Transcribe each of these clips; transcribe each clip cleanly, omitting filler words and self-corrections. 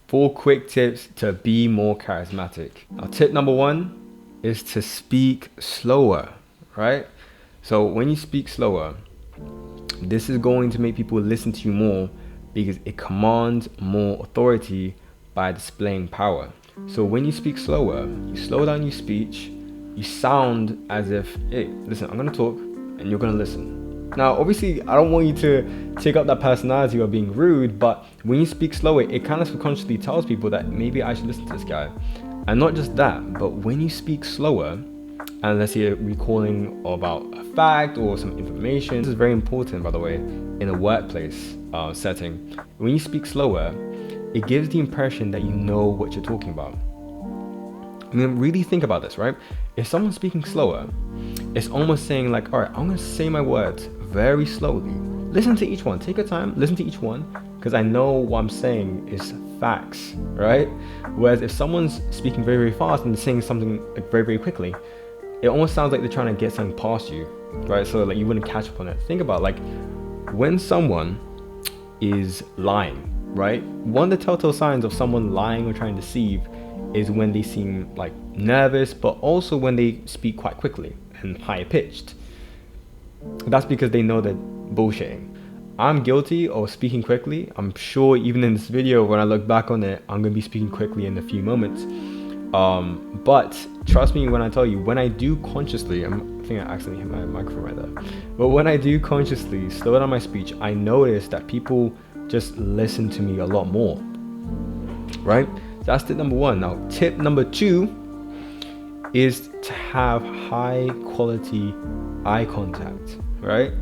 4 quick tips to be more charismatic. Now, tip number 1 is to speak slower, right? So when you speak slower, this is going to make people listen to you more because it commands more authority by displaying power. So when you speak slower, you slow down your speech, you sound as if, hey, listen, I'm going to talk and you're going to listen. Now, obviously, I don't want you to take up that personality of being rude, but when you speak slower, it kind of subconsciously tells people that maybe I should listen to this guy. And not just that, but when you speak slower, and let's say you're recalling about a fact or some information, this is very important, by the way, in a workplace setting. When you speak slower, it gives the impression that you know what you're talking about. I mean, really think about this, right? If someone's speaking slower, it's almost saying like, all right, I'm going to say my words very slowly. Listen to each one. Take your time. Listen to each one because I know what I'm saying is facts, right? Whereas if someone's speaking very, very fast and saying something like very, very quickly, it almost sounds like they're trying to get something past you, right? So like you wouldn't catch up on it. Think about like when someone is lying, right? One of the telltale signs of someone lying or trying to deceive is when they seem like nervous, but also when they speak quite quickly and high pitched. That's because they know they're bullshitting. I'm guilty of speaking quickly. I'm sure even in this video, when I look back on it, I'm going to be speaking quickly in a few moments. But trust me when I tell you, when I do consciously, I think I accidentally hit my microphone right there. But when I do consciously slow down my speech, I notice that people just listen to me a lot more, right? That's tip number 1. Now, tip number 2 is to have high quality eye contact, right?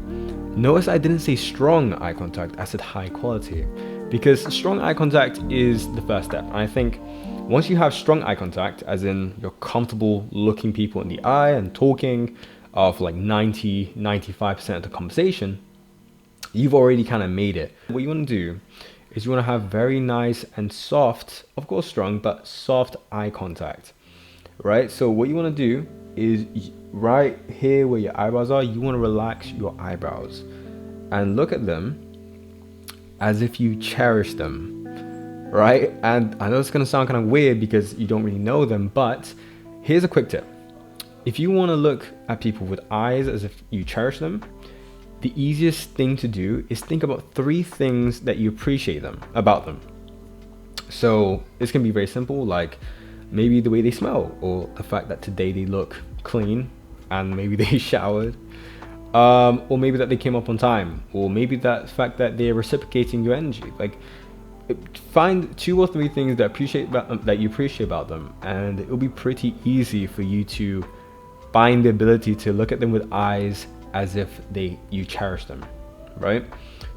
Notice I didn't say strong eye contact, I said high quality, because strong eye contact is the first step. And I think once you have strong eye contact, as in you're comfortable looking people in the eye and talking for like 90-95% of the conversation, you've already kind of made it. What you want to do is you want to have very nice and soft, of course strong, but soft eye contact, right? So what you want to do is right here where your eyebrows are, you want to relax your eyebrows and look at them as if you cherish them, right? And I know it's going to sound kind of weird because you don't really know them, but here's a quick tip. If you want to look at people with eyes as if you cherish them, the easiest thing to do is think about 3 things that you appreciate about them. So this can be very simple, like maybe the way they smell, or the fact that today they look clean and maybe they showered, or maybe that they came up on time, or maybe that fact that they're reciprocating your energy. Like, find 2 or 3 things that you appreciate about them, and it will be pretty easy for you to find the ability to look at them with eyes as if you cherish them, right?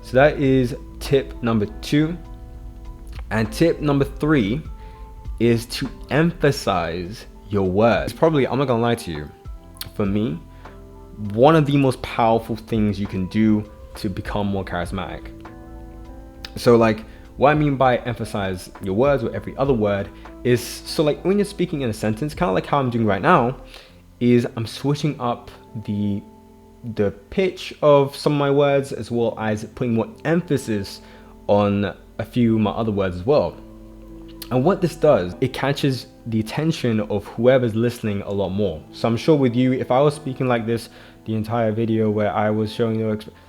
So that is tip number 2. And tip number 3 is to emphasize your words. Probably, I'm not gonna lie to you, for me, one of the most powerful things you can do to become more charismatic. So like, what I mean by emphasize your words or every other word is, so like when you're speaking in a sentence, kind of like how I'm doing right now, is I'm switching up the pitch of some of my words, as well as putting more emphasis on a few of my other words as well. And what this does, it catches the attention of whoever's listening a lot more. So I'm sure with you, if I was speaking like this the entire video where I was showing you,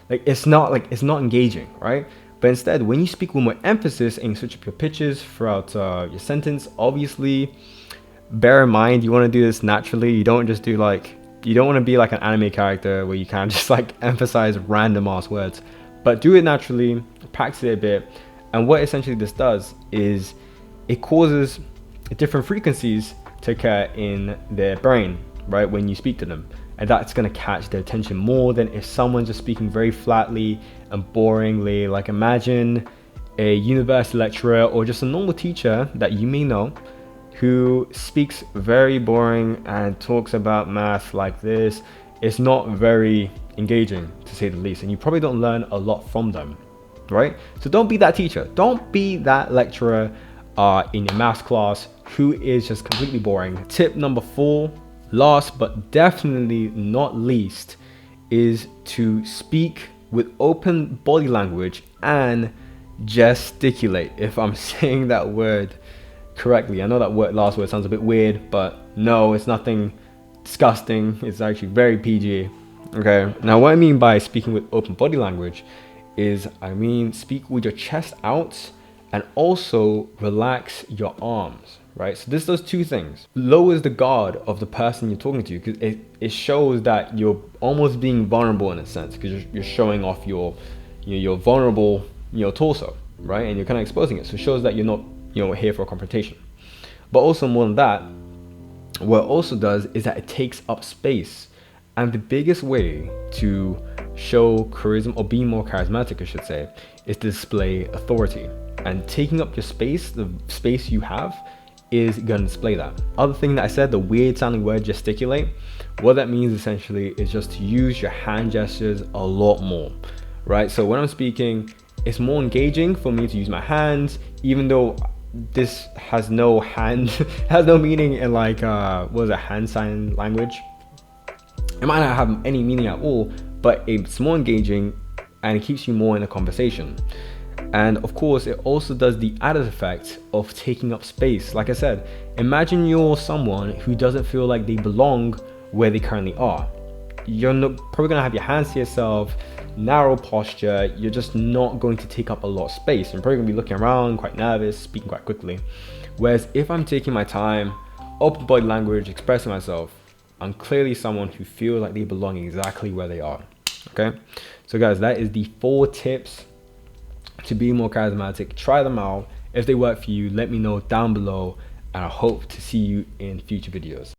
like it's not engaging, right? But instead, when you speak with more emphasis and you switch up your pitches throughout your sentence, obviously bear in mind you want to do this naturally. You don't just do you don't want to be like an anime character where you kind of just like emphasize random ass words, but do it naturally, practice it a bit. And what essentially this does is it causes different frequencies to occur in their brain, right, when you speak to them. And that's going to catch their attention more than if someone's just speaking very flatly and boringly. Like, imagine a university lecturer or just a normal teacher that you may know who speaks very boring and talks about math like this. It's not very engaging, to say the least, and you probably don't learn a lot from them, right? So don't be that teacher. Don't be that lecturer in your math class who is just completely boring. Tip number 4, last but definitely not least, is to speak with open body language and gesticulate, if I'm saying that word correctly. I know that last word sounds a bit weird, but no, it's nothing disgusting. It's actually very PG. Okay, now what I mean by speaking with open body language is, I mean speak with your chest out and also relax your arms, right? So this does two things. Lowers the guard of the person you're talking to, because it shows that you're almost being vulnerable in a sense, because you're showing off your vulnerable torso, right? And you're kind of exposing it, so it shows that you're not here for a confrontation. But also more than that, what it also does is that it takes up space. And the biggest way to show charisma, or be more charismatic I should say, is to display authority. And taking up your space, the space you have, is gonna display that. Other thing that I said, the weird sounding word gesticulate, what that means essentially is just to use your hand gestures a lot more, right? So when I'm speaking, it's more engaging for me to use my hands, even though this has no has no meaning in like what is it, hand sign language. It might not have any meaning at all, but it's more engaging and it keeps you more in a conversation. And of course, it also does the added effect of taking up space. Like I said, imagine you're someone who doesn't feel like they belong where they currently are. You're probably gonna have your hands to yourself, narrow posture. You're just not going to take up a lot of space. You're probably gonna be looking around, quite nervous, speaking quite quickly. Whereas if I'm taking my time, open body language, expressing myself, I'm clearly someone who feels like they belong exactly where they are. Okay, so guys, that is the 4 tips to be more charismatic. Try them out. If they work for you, let me know down below, and I hope to see you in future videos.